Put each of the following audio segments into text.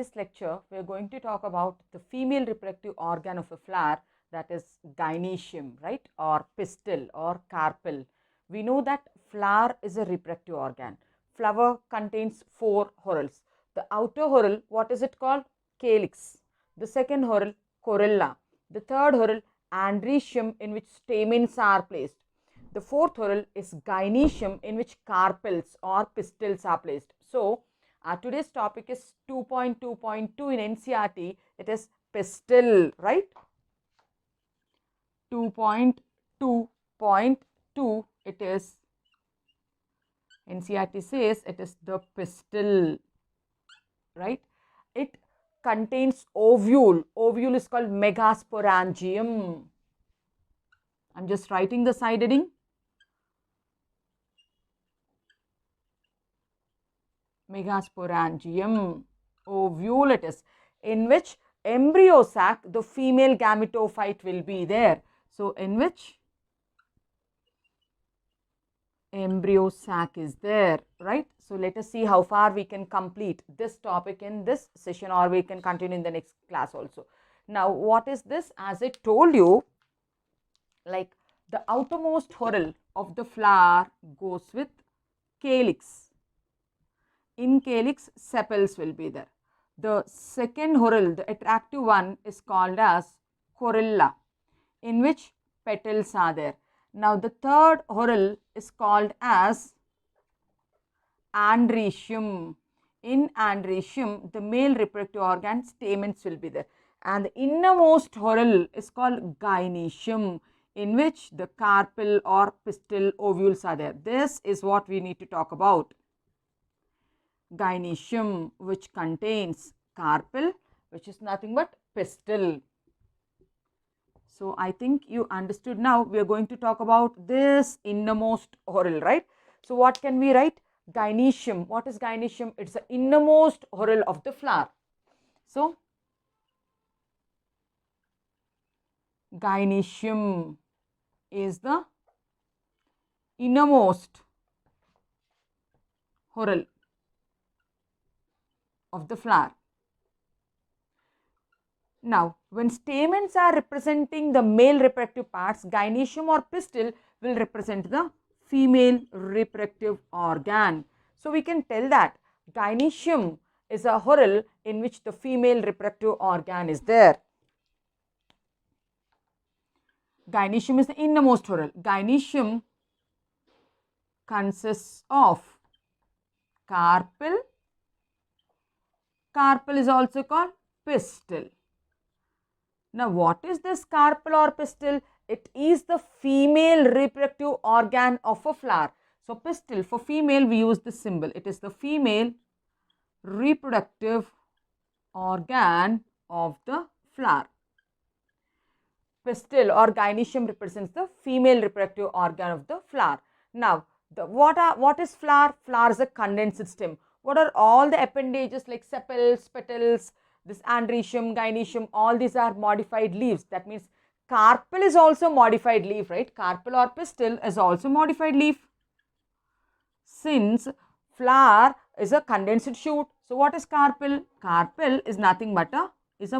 this lecture, we are going to talk about the female reproductive organ of a flower, that is gynoecium, right, or pistil or carpel. We know that flower is a reproductive organ. Flower contains 4 whorls. The outer whorl, what is it called? Calyx. The second whorl, corolla. The third whorl, androecium, in which stamens are placed. The fourth whorl is gynoecium, in which carpels or pistils are placed. So, today's topic is 2.2.2 in NCERT. It is pistil, right? 2.2.2 it is. NCERT says it is the pistil, right? It contains ovule. Ovule is called megasporangium. I'm just writing the side heading. Megasporangium, ovule it is, in which embryo sac, the female gametophyte will be there. So, in which embryo sac is there, right? So, let us see how far we can complete this topic in this session, or we can continue in the next class also. Now, what is this? As I told you, like the outermost whorl of the flower goes with calyx. In calyx, sepals will be there. The second whorl, the attractive one, is called as corolla, in which petals are there. Now, the third whorl is called as androecium. In androecium, the male reproductive organ, stamens will be there. And the innermost whorl is called gynoecium, in which the carpel or pistil ovules are there. This is what we need to talk about. Gynoecium, which contains carpel, which is nothing but pistil. So, I think you understood now. We are going to talk about this innermost whorl, right? So, what can we write? Gynoecium. What is gynoecium? It's the innermost whorl of the flower. So, gynoecium is the innermost whorl of the flower. Now, when stamens are representing the male reproductive parts, gynoecium or pistil will represent the female reproductive organ. So, we can tell that gynoecium is a whorl in which the female reproductive organ is there. Gynoecium is the innermost whorl. Gynoecium consists of carpel. Carpel is also called pistil. Now, what is this carpel or pistil? It is the female reproductive organ of a flower. So, pistil, for female we use this symbol. It is the female reproductive organ of the flower. Pistil or gynoecium represents the female reproductive organ of the flower. Now, what is flower? Flower is a condensed stem. What are all the appendages like sepals, petals, this androecium, gynoecium, all these are modified leaves. That means carpel is also modified leaf, right? Carpel or pistil is also modified leaf. Since flower is a condensed shoot, so what is carpel? Carpel is nothing but a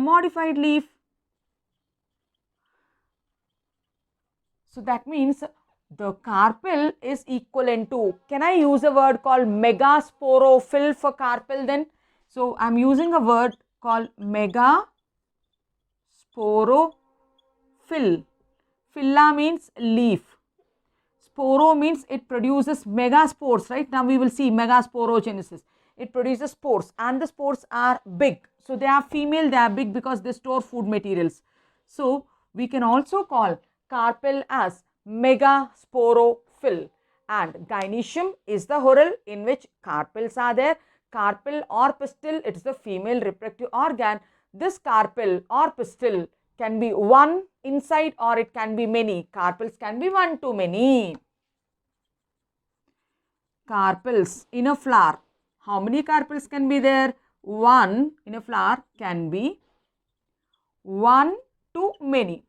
modified leaf. So, that means the carpel is equivalent to, can I use a word called megasporophyll for carpel then? So, I am using a word called megasporophyll. Phylla means leaf. Sporo means it produces megaspores, right? Now, we will see megasporogenesis. It produces spores and the spores are big. So, they are female, they are big because they store food materials. So, we can also call carpel as megasporophyll, and gynoecium is the whorl in which carpels are there. Carpel or pistil, it is the female reproductive organ. This carpel or pistil can be one inside or it can be many. Carpels can be one to many. Carpels in a flower. How many carpels can be there? One in a flower can be one to many.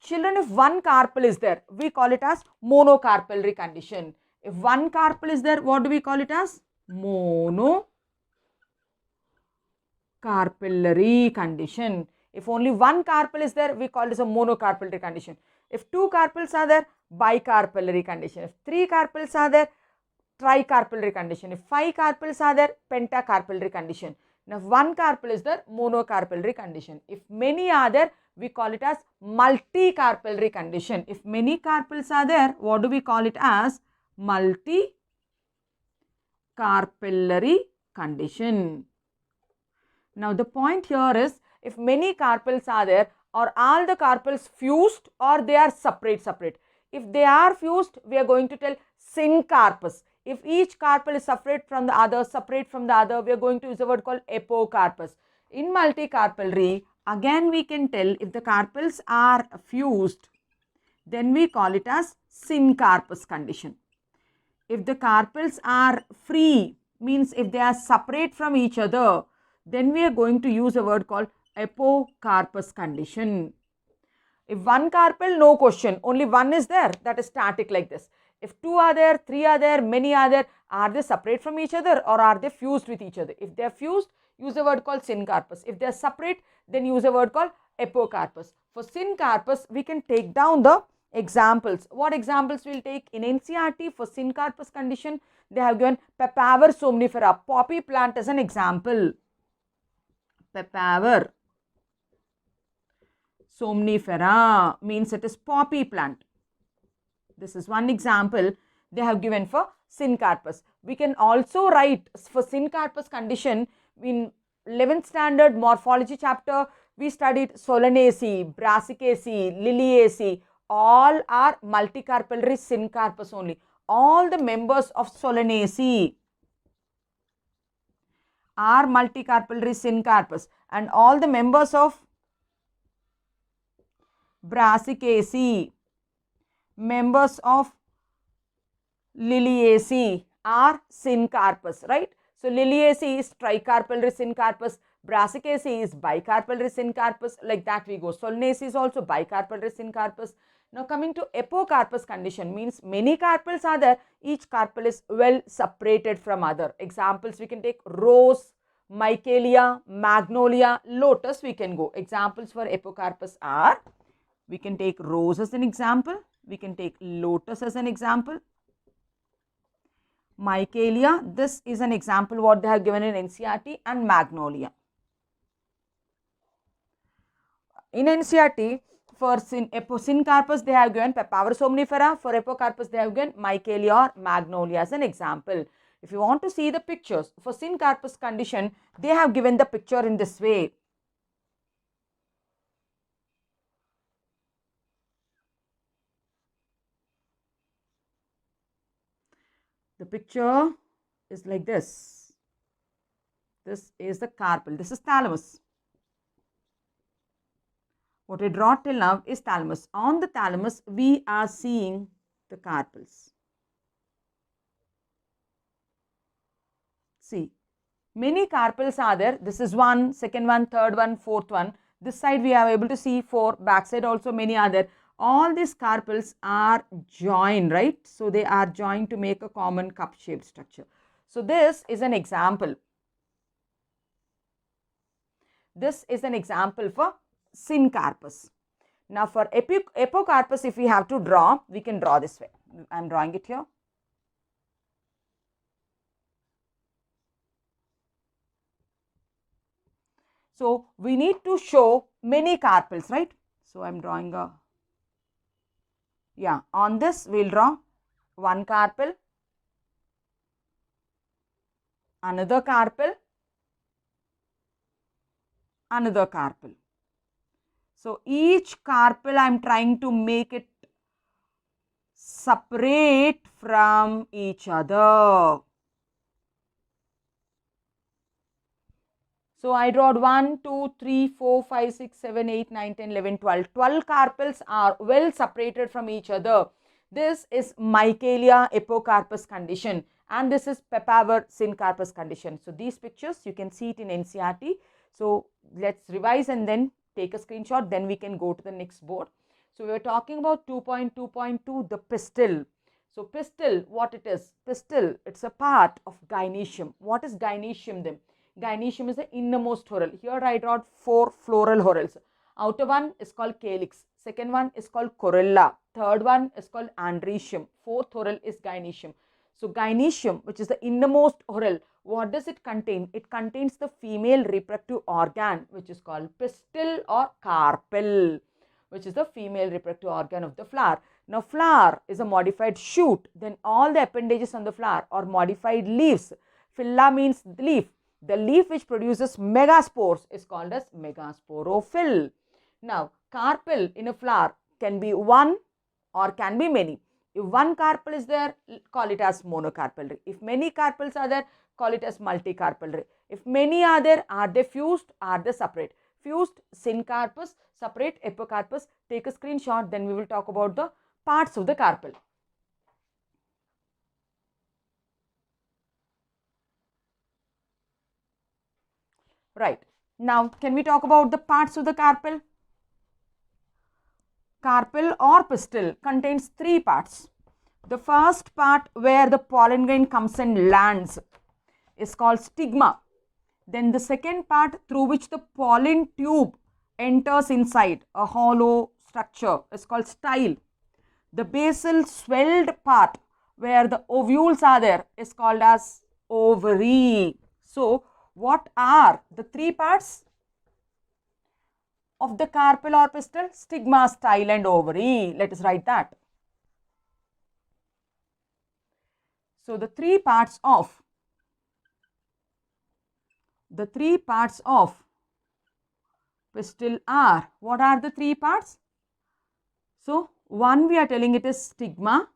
Children, if one carpel is there, we call it as monocarpellary condition. If one carpel is there, what do we call it as? Monocarpal carpellary condition. If only one carpel is there, we call this a monocarpellary condition. If two carpels are there, bicarpellary condition. If three carpels are there, tricarpellary condition. If five carpels are there, pentacarpellary condition. Now, if one carpel is there, monocarpellary condition. If many are there, we call it as multicarpellary condition. If many carpels are there, what do we call it as? Multicarpellary condition. Now, the point here is, if many carpels are there, are all the carpels fused or they are separate? If they are fused, we are going to tell syncarpus. If each carpel is separate from the other, we are going to use a word called apocarpus. In multicarpellary, again we can tell if the carpels are fused, then we call it as syncarpus condition. If the carpels are free, means if they are separate from each other, then we are going to use a word called apocarpus condition. If one carpel, no question, only one is there, that is static like this. If two are there, three are there, many are there, are they separate from each other or are they fused with each other? If they are fused, use a word called syncarpus. If they are separate, then use a word called apocarpus. For syncarpus, we can take down the examples. What examples we will take? In NCERT for syncarpus condition, they have given Papaver somnifera, poppy plant as an example. Papaver somnifera means it is poppy plant. This is one example they have given for syncarpus. We can also write for syncarpus condition in 11th standard morphology chapter, we studied Solanaceae, Brassicaceae, Liliaceae, all are multicarpellary syncarpus only. All the members of Solanaceae are multicarpellary syncarpus and all the members of Brassicaceae, members of Liliaceae are syncarpus, right? So, Liliaceae is tricarpellary syncarpus, Brassicaceae is bicarpellary syncarpus, like that we go. Solanaceae is also bicarpellary syncarpus. Now, coming to apocarpus condition means many carpels are there, each carpel is well separated from other. Examples we can take rose, michaelia, magnolia, lotus we can go. Examples for apocarpus are, we can take rose as an example, we can take lotus as an example. Michaelia, this is an example what they have given in NCERT, and magnolia. In NCERT, for syncarpus they have given Papaver somnifera, for apocarpus they have given Michaelia or magnolia as an example. If you want to see the pictures, for syncarpus condition, they have given the picture in this way. The picture is like this. This is the carpel. This is thalamus. What I draw till now is thalamus. On the thalamus, we are seeing the carpels. See, many carpels are there. This is one, second one, third one, fourth one. This side we are able to see four, back side also many are there. All these carpels are joined, right? So, they are joined to make a common cup shaped structure. So, this is an example. This is an example for syncarpus. Now, for apocarpus, if we have to draw, we can draw this way. I am drawing it here. So, we need to show many carpels, right? So, I am drawing a, on this we will draw one carpel, another carpel, another carpel. So, each carpel I am trying to make it separate from each other. So, I drawed 1, 2, 3, 4, 5, 6, 7, 8, 9, 10, 11, 12. 12 carpels are well separated from each other. This is Michaelia apocarpus condition and this is Papaver syncarpus condition. So, these pictures you can see it in NCERT. So, let us revise and then take a screenshot, then we can go to the next board. So, we are talking about 2.2.2, the pistil. So, pistil, what it is? Pistil, it is a part of gynoecium. What is gynoecium then? Gynoecium is the innermost whorl. Here I draw 4 floral whorls. Outer one is called calyx. Second one is called corolla. Third one is called andrecium. Fourth whorl is gynoecium. So gynoecium, which is the innermost whorl, what does it contain? It contains the female reproductive organ, which is called pistil or carpel, which is the female reproductive organ of the flower. Now, flower is a modified shoot. Then all the appendages on the flower are modified leaves. Phylla means leaf. The leaf which produces megaspores is called as megasporophyll. Now, carpel in a flower can be one or can be many. If one carpel is there, call it as monocarpal ray. If many carpels are there, call it as multicarpal ray. If many are there, are they fused? Are they separate? Fused, syncarpus, separate, epicarpus. Take a screenshot, then we will talk about the parts of the carpel. Right. Now, can we talk about the parts of the carpel? Carpel or pistil contains 3 parts. The first part where the pollen grain comes and lands is called stigma. Then the second part through which the pollen tube enters inside a hollow structure is called style. The basal swelled part where the ovules are there is called as ovary. So, what are the 3 parts of the carpel or pistil? Stigma, style and ovary. Let us write that. So, the 3 parts of pistil are, what are the 3 parts? So, one we are telling it is stigma,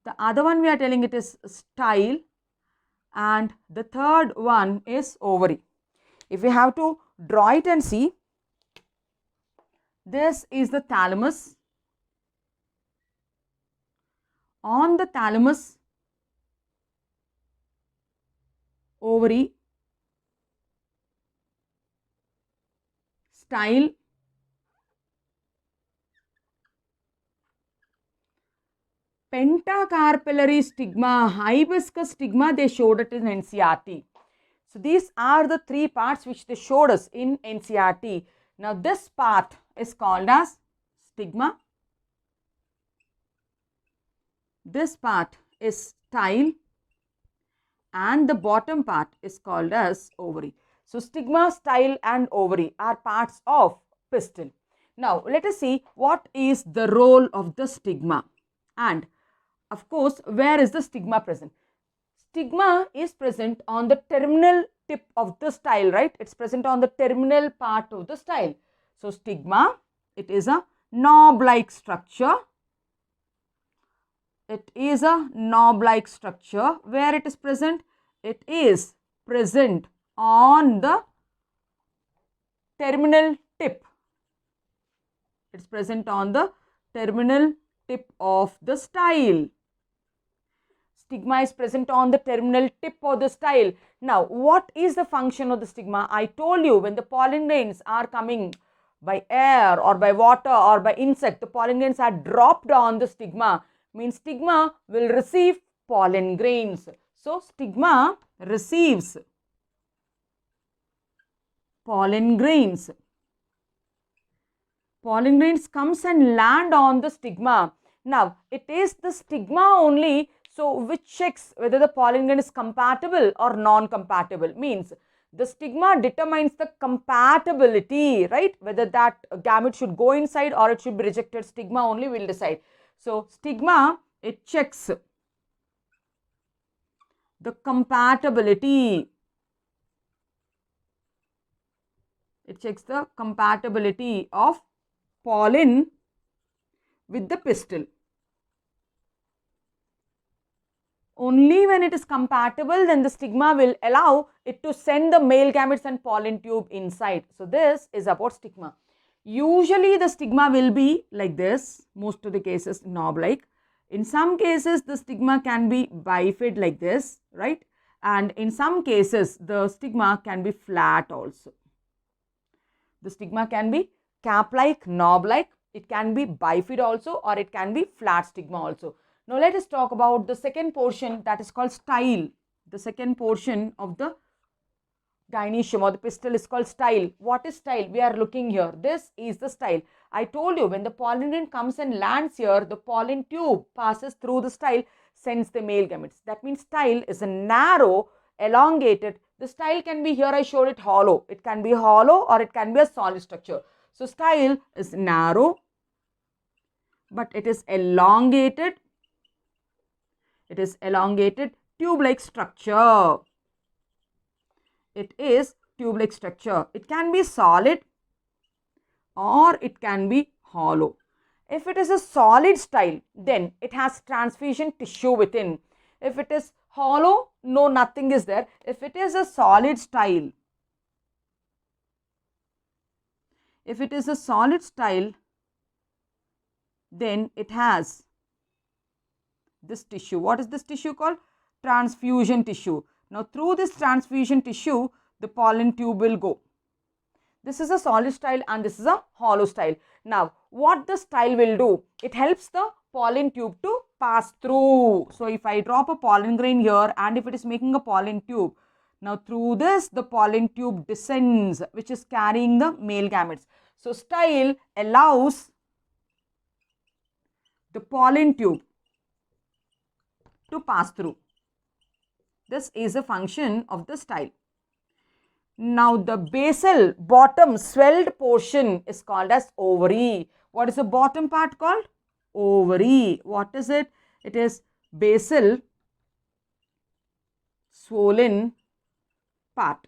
the other one we are telling it is style, and the third one is ovary. If we have to draw it and see, this is the thalamus. On the thalamus, ovary, style, pentacarpellary stigma, hibiscus stigma, they showed it in NCERT. So, these are the 3 parts which they showed us in NCERT. Now, this part is called as stigma. This part is style and the bottom part is called as ovary. So, stigma, style and ovary are parts of pistil. Now, let us see what is the role of the stigma and of course, where is the stigma present? Stigma is present on the terminal tip of the style, right? It's present on the terminal part of the style. So, stigma, it is a knob-like structure. It is a knob-like structure. Where it is present? It is present on the terminal tip. It's present on the terminal tip of the style. Stigma is present on the terminal tip of the style. Now, what is the function of the stigma? I told you when the pollen grains are coming by air or by water or by insect, the pollen grains are dropped on the stigma. Means stigma will receive pollen grains. So, stigma receives pollen grains. Pollen grains comes and land on the stigma. Now, it is the stigma only, so which checks whether the pollen grain is compatible or non-compatible. Means the stigma determines the compatibility, right? Whether that gamete should go inside or it should be rejected. Stigma only will decide. So, stigma, it checks the compatibility. It checks the compatibility of pollen with the pistil. Only when it is compatible, then the stigma will allow it to send the male gametes and pollen tube inside. So, this is about stigma. Usually, the stigma will be like this, most of the cases knob-like. In some cases, the stigma can be bifid like this, right? And in some cases, the stigma can be flat also. The stigma can be cap-like, knob-like. It can be bifid also, or it can be flat stigma also. Now, let us talk about the second portion, that is called style. The second portion of the Gynoecium or the pistil is called style. What is style? We are looking here. This is the style. I told you, when the pollen grain comes and lands here, the pollen tube passes through the style, sends the male gametes. That means style is a narrow, elongated. The style can be, here I showed it hollow. It can be hollow or it can be a solid structure. So style is narrow, but it is elongated. It is elongated tube-like structure. It is tube-like structure. It can be solid or it can be hollow. If it is a solid style, then it has transfusion tissue within. If it is hollow, no, nothing is there. If it is a solid style, then it has this tissue. What is this tissue called? Transfusion tissue. Now, through this transfusion tissue, the pollen tube will go. This is a solid style and this is a hollow style. Now, what the style will do? It helps the pollen tube to pass through. So, if I drop a pollen grain here and if it is making a pollen tube, now through this the pollen tube descends, which is carrying the male gametes. So, style allows the pollen tube to pass through. This is a function of the style. Now, the basal bottom swelled portion is called as ovary. What is the bottom part called? Ovary. What is it? It is basal swollen part.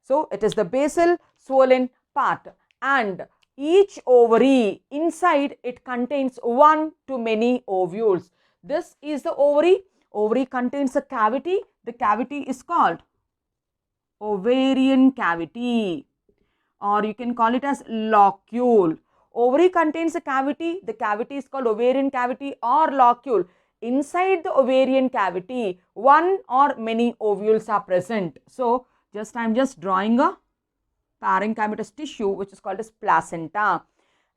So, it is the basal swollen part, and each ovary, inside it contains one to many ovules. This is the ovary. Ovary contains a cavity. The cavity is called ovarian cavity, or you can call it as locule. Ovary contains a cavity. The cavity is called ovarian cavity or locule. Inside the ovarian cavity, one or many ovules are present. So, I am just drawing a parenchymatous tissue which is called as placenta.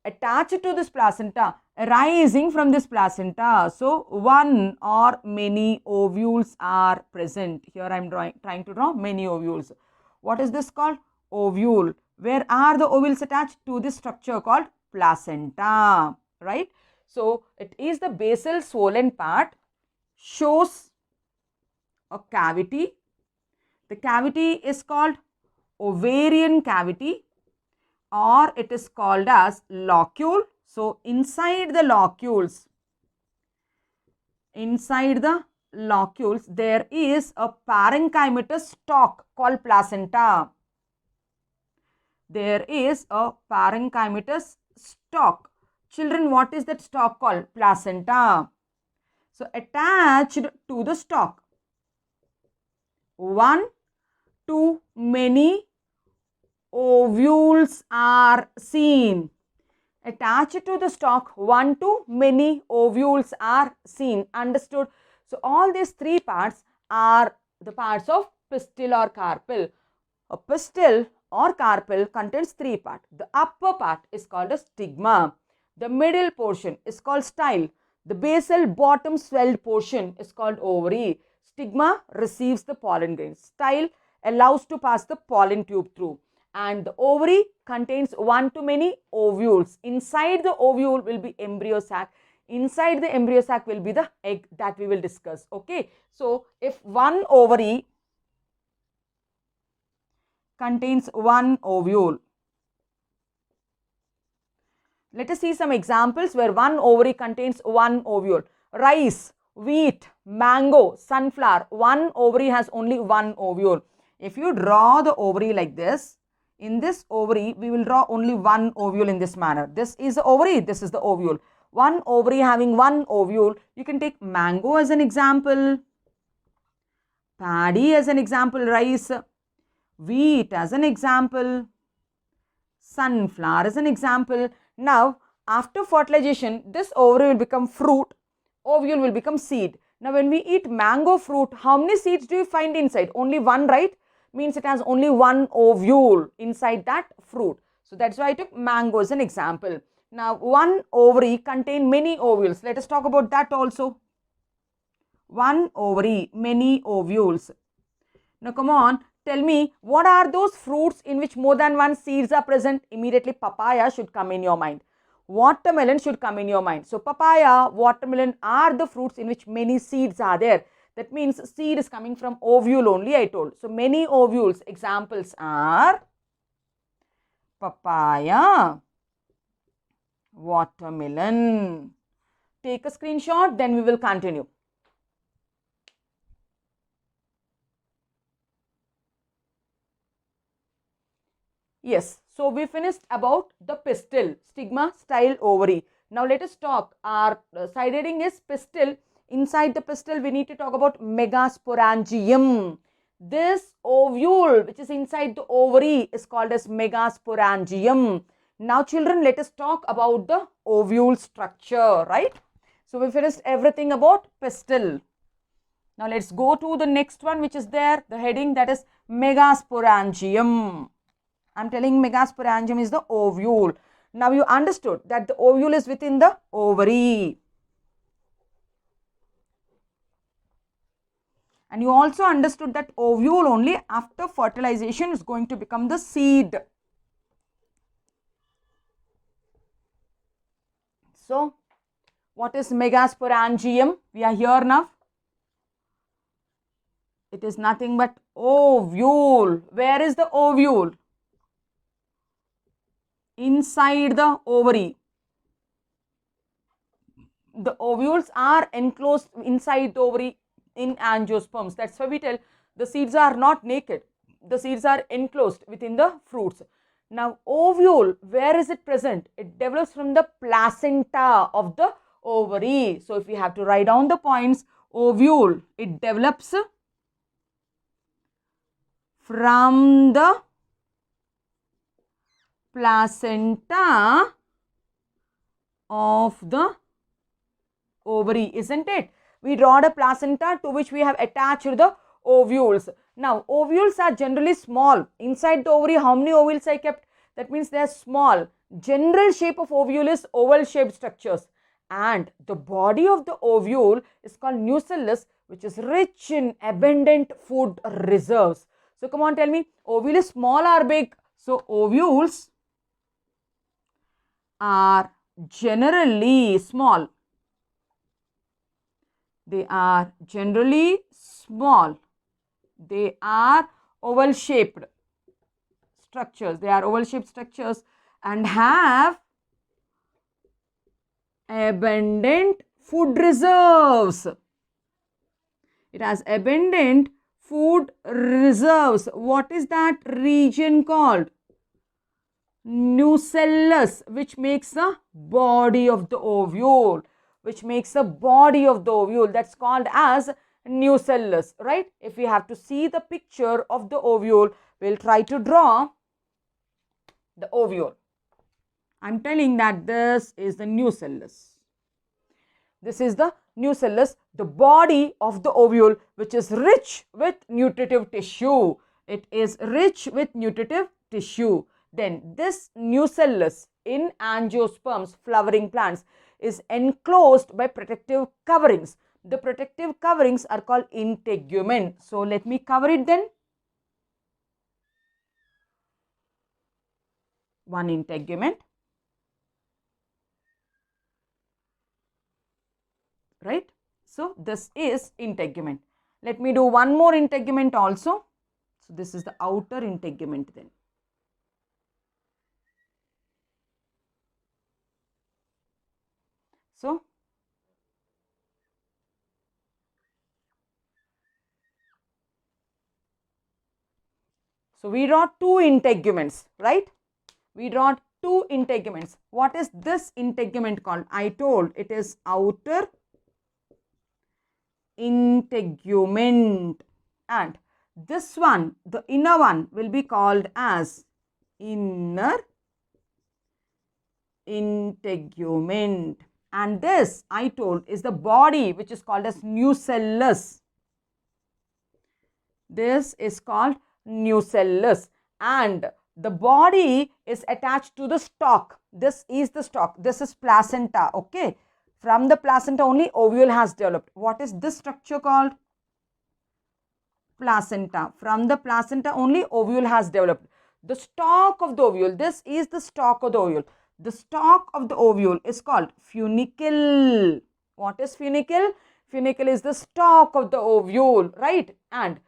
Attached to this placenta, arising from this placenta, so one or many ovules are present. Here I am trying to draw many ovules. What is this called? Ovule. Where are the ovules attached? To this structure called placenta, right? So, it is the basal swollen part, shows a cavity. The cavity is called ovarian cavity, or it is called as locule. So, inside the locules, there is a parenchymatous stalk called placenta. There is a parenchymatous stalk. Children, what is that stalk called? Placenta. So, attached to the stalk, one to many ovules are seen. Attached to the stalk, one to many ovules are seen. Understood? So, all these three parts are the parts of pistil or carpel. A pistil or carpel contains three parts. The upper part is called a stigma. The middle portion is called style. The basal bottom swelled portion is called ovary. Stigma receives the pollen grain. Style allows to pass the pollen tube through. And the ovary contains one to many ovules. Inside the ovule will be embryo sac. Inside the embryo sac will be the egg that we will discuss. Okay. So, if one ovary contains one ovule, let us see some examples where one ovary contains one ovule. Rice, wheat, mango, sunflower, one ovary has only one ovule. If you draw the ovary like this, in this ovary, we will draw only one ovule in this manner. This is the ovary, this is the ovule. One ovary having one ovule. You can take mango as an example, paddy as an example, rice, wheat as an example, sunflower as an example. Now, after fertilization, this ovary will become fruit, ovule will become seed. Now, when we eat mango fruit, how many seeds do you find inside? Only one, right? Means it has only one ovule inside that fruit. So, that's why I took mango as an example. Now, one ovary contains many ovules. Let us talk about that also. One ovary, many ovules. Now, come on, tell me, what are those fruits in which more than one seeds are present? Immediately papaya should come in your mind. Watermelon should come in your mind. So papaya, watermelon are the fruits in which many seeds are there. That means seed is coming from ovule only, I told. So many ovules. Examples are papaya, watermelon. Take a screenshot, then we will continue. Yes, so we finished about the pistil, stigma, style, ovary. Now let us talk. Our side heading is pistil. Inside the pistil, we need to talk about megasporangium. This ovule, which is inside the ovary, is called as megasporangium. Now children, let us talk about the ovule structure, right? So we finished everything about pistil. Now let's go to the next one, which is there, the heading, that is megasporangium. I am telling megasporangium is the ovule. Now you understood that the ovule is within the ovary. And you also understood that ovule only after fertilization is going to become the seed. So, what is megasporangium? We are here now. It is nothing but ovule. Where is the ovule? Inside the ovary. The ovules are enclosed inside the ovary in angiosperms. That's why we tell the seeds are not naked. The seeds are enclosed within the fruits. Now, ovule, where is it present? It develops from the placenta of the ovary. So, if we have to write down the points, ovule, it develops from the placenta of the ovary, isn't it? We draw a placenta to which we have attached the ovules. Now, ovules are generally small. Inside the ovary, how many ovules I kept? That means they are small. General shape of ovule is oval shaped structures. And the body of the ovule is called nucellus, which is rich in abundant food reserves. So, come on, tell me, ovule is small or big? So, ovules are generally small. They are generally small. They are oval shaped structures. They are oval shaped structures and have abundant food reserves. It has abundant food reserves. What is that region called? Nucellus, which makes the body of the ovule. Which makes the body of the ovule. That's called as nucellus, right? If we have to see the picture of the ovule, we'll try to draw the ovule. I'm telling that this is the nucellus. This is the nucellus, the body of the ovule, which is rich with nutritive tissue. It is rich with nutritive tissue. Then this nucellus in angiosperms, flowering plants, is enclosed by protective coverings. The protective coverings are called integument. So, let me cover it then. One integument, right? So, this is integument. Let me do one more integument also. So, this is the outer integument then. So, we draw two integuments, right? We draw two integuments. What is this integument called? I told it is outer integument, and this one, the inner one, will be called as inner integument. And this, I told, is the body which is called as nucellus. This is called nucellus, and the body is attached to the stalk. This is the stalk. This is placenta, okay? From the placenta only ovule has developed. What is this structure called? placenta. From the placenta only ovule has developed. The stalk of the ovule, this is the stalk of the ovule. The stalk of the ovule is called funicle. What is funicle? Funicle is the stalk of the ovule, right? And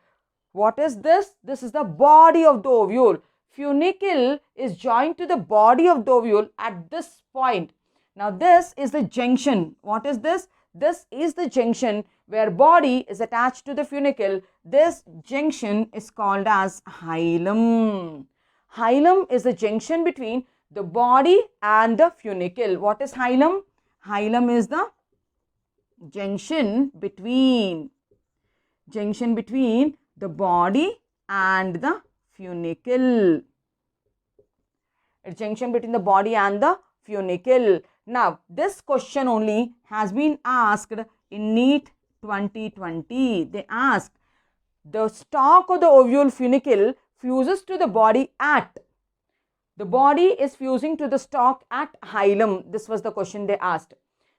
what is this? This is the body of the ovule. Funicle is joined to the body of the ovule at this point. Now this is the junction. What is this? This is the junction where body is attached to the funicle. This junction is called as hilum. Hilum is the junction between the body and the funicle. What is hilum? Hilum is the junction between the body and the funicle. A junction between the body and the funicle. Now, this question only has been asked in NEET 2020. They asked, the stalk of the ovule funicle fuses to the body at. The body is fusing to the stalk at hilum. This was the question they asked.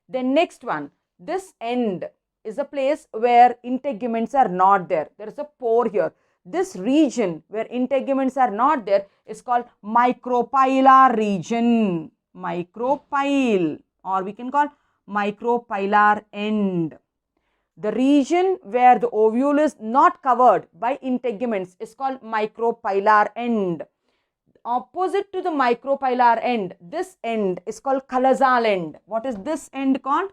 Then next one, this end is a place where integuments are not there. There is a pore here. This region where integuments are not there is called micropylar region. Micropyle, or we can call micropylar end. The region where the ovule is not covered by integuments is called micropylar end. Opposite to the micropylar end, this end is called callosal end. What is this end called?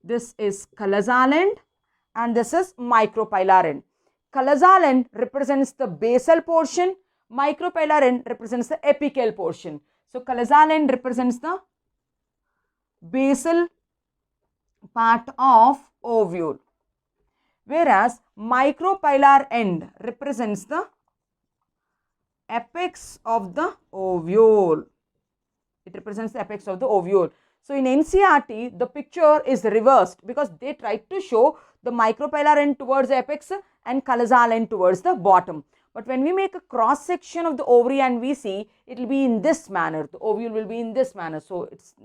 This is callosal end and this is micropylar end. Callosal end represents the basal portion, micropylar end represents the apical portion. So, callosal end represents the basal part of ovule, whereas micropylar end represents the apex of the ovule. It represents the apex of the ovule. So, in NCERT, the picture is reversed because they tried to show the micropylar end towards the apex and callosal end towards the bottom. But when we make a cross section of the ovary and we see, it will be in this manner. The ovule will be in this manner. So, it's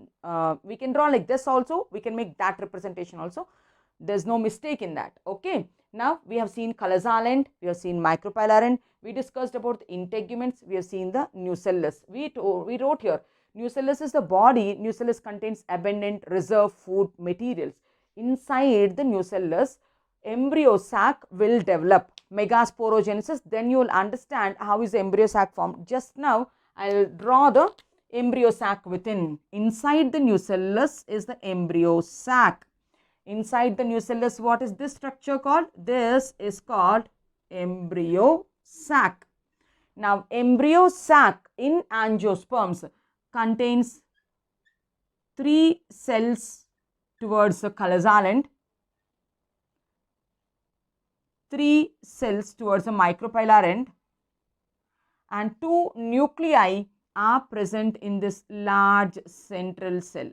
we can draw like this also. We can make that representation also. There is no mistake in that. Okay. Now, we have seen callosal end. We have seen micropylar end. We discussed about the integuments. We have seen the nucellus. We wrote here, nucellus is the body. Nucellus contains abundant reserve food materials. Inside the nucellus, embryo sac will develop. Megasporogenesis, then you will understand how is the embryo sac formed. Just now, I will draw the embryo sac within. Inside the nucellus is the embryo sac. Inside the nucellus, what is this structure called? This is called embryo sac. Now, embryo sac in angiosperms contains 3 cells towards the callosal end, 3 cells towards the micropylar end, and 2 nuclei are present in this large central cell,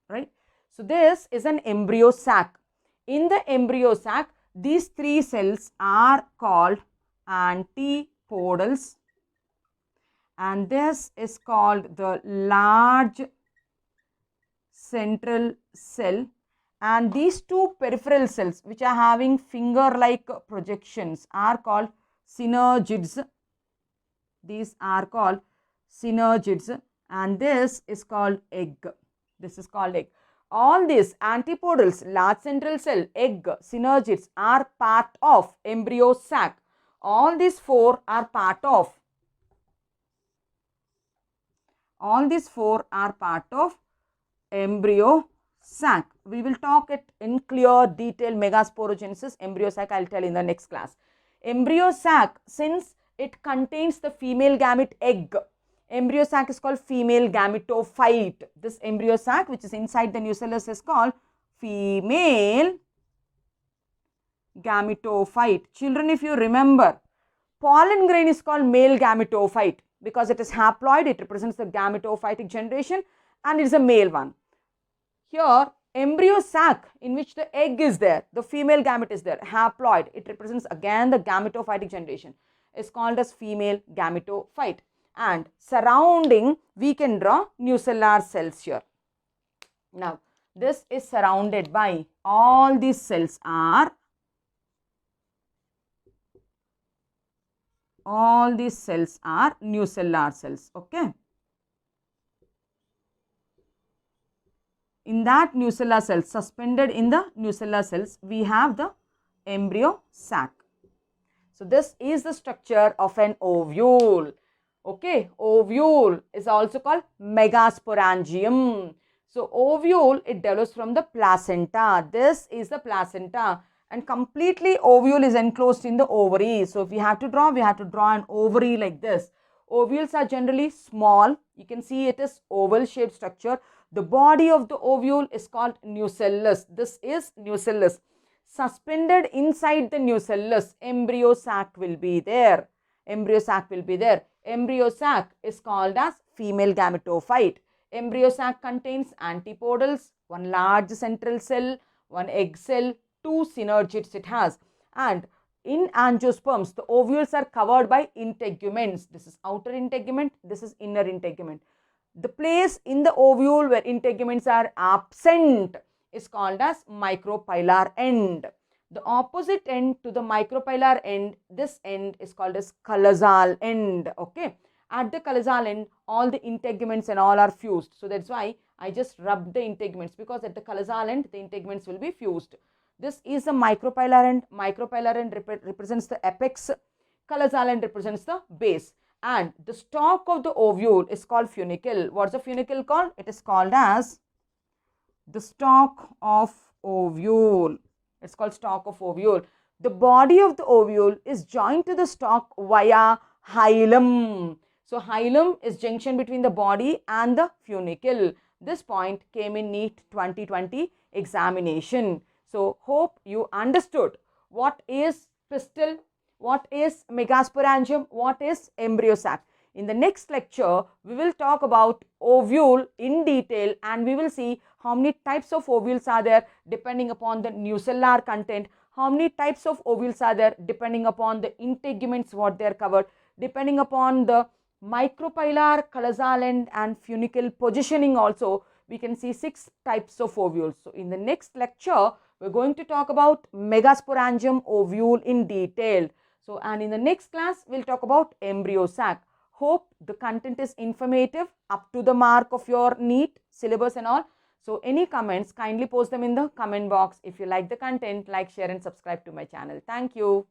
right? So, this is an embryo sac. In the embryo sac, these 3 cells are called antipodals, and this is called the large central cell. And these 2 peripheral cells which are having finger-like projections are called synergids. These are called synergids, and this is called egg. This is called egg. All these antipodals, large central cell, egg, synergids are part of embryo sac. All these 4 are part of. Embryo sac. We will talk it in clear detail. Megasporogenesis, embryo sac, I will tell in the next class. Embryo sac, since it contains the female gamete egg, embryo sac is called female gametophyte. This embryo sac which is inside the nucellus is called female gametophyte. Children, if you remember, pollen grain is called male gametophyte because it is haploid. It represents the gametophytic generation and it is a male one. Here, embryo sac in which the egg is there, the female gamete is there, haploid. It represents again the gametophytic generation. Is called as female gametophyte. And surrounding, we can draw nucellar cells here. Now, this is surrounded by, all these cells are all these cells are nucellar cells. Okay. In that nucellar cells, suspended in the nucellar cells, we have the embryo sac. So, this is the structure of an ovule. Okay, ovule is also called megasporangium. So, ovule, it develops from the placenta. This is the placenta, and completely ovule is enclosed in the ovary. So, if we have to draw an ovary like this. Ovules are generally small. You can see it is oval shaped structure. The body of the ovule is called nucellus. This is nucellus. Suspended inside the nucellus, embryo sac will be there. Embryo sac will be there. Embryo sac is called as female gametophyte. Embryo sac contains antipodals, one large central cell, one egg cell, two synergids it has. And in angiosperms, the ovules are covered by integuments. This is outer integument, this is inner integument. The place in the ovule where integuments are absent is called as micropylar end. The opposite end to the micropylar end, this end is called as callosal end. Okay. At the callosal end, all the integuments and all are fused. So, that is why I just rubbed the integuments, because at the callosal end, the integuments will be fused. This is the micropylar end. Micropylar end represents the apex. Callosal end represents the base. And the stalk of the ovule is called funicle. What is the funicle called? It is called as the stalk of ovule. It's called stalk of ovule. The body of the ovule is joined to the stalk via hilum. So, hilum is junction between the body and the funicle. This point came in NEET 2020 examination. So, hope you understood what is pistil, what is megasporangium, what is embryo sac. In the next lecture, we will talk about ovule in detail, and we will see how many types of ovules are there depending upon the nucellar content, how many types of ovules are there depending upon the integuments what they are covered, depending upon the micropylar, callosal end and funicle positioning also. We can see 6 types of ovules. So, in the next lecture, we are going to talk about megasporangium ovule in detail. So, and in the next class, we will talk about embryo sac. Hope the content is informative, up to the mark of your NEET syllabus and all. So, any comments, kindly post them in the comment box. If you like the content, like, share and subscribe to my channel. Thank you.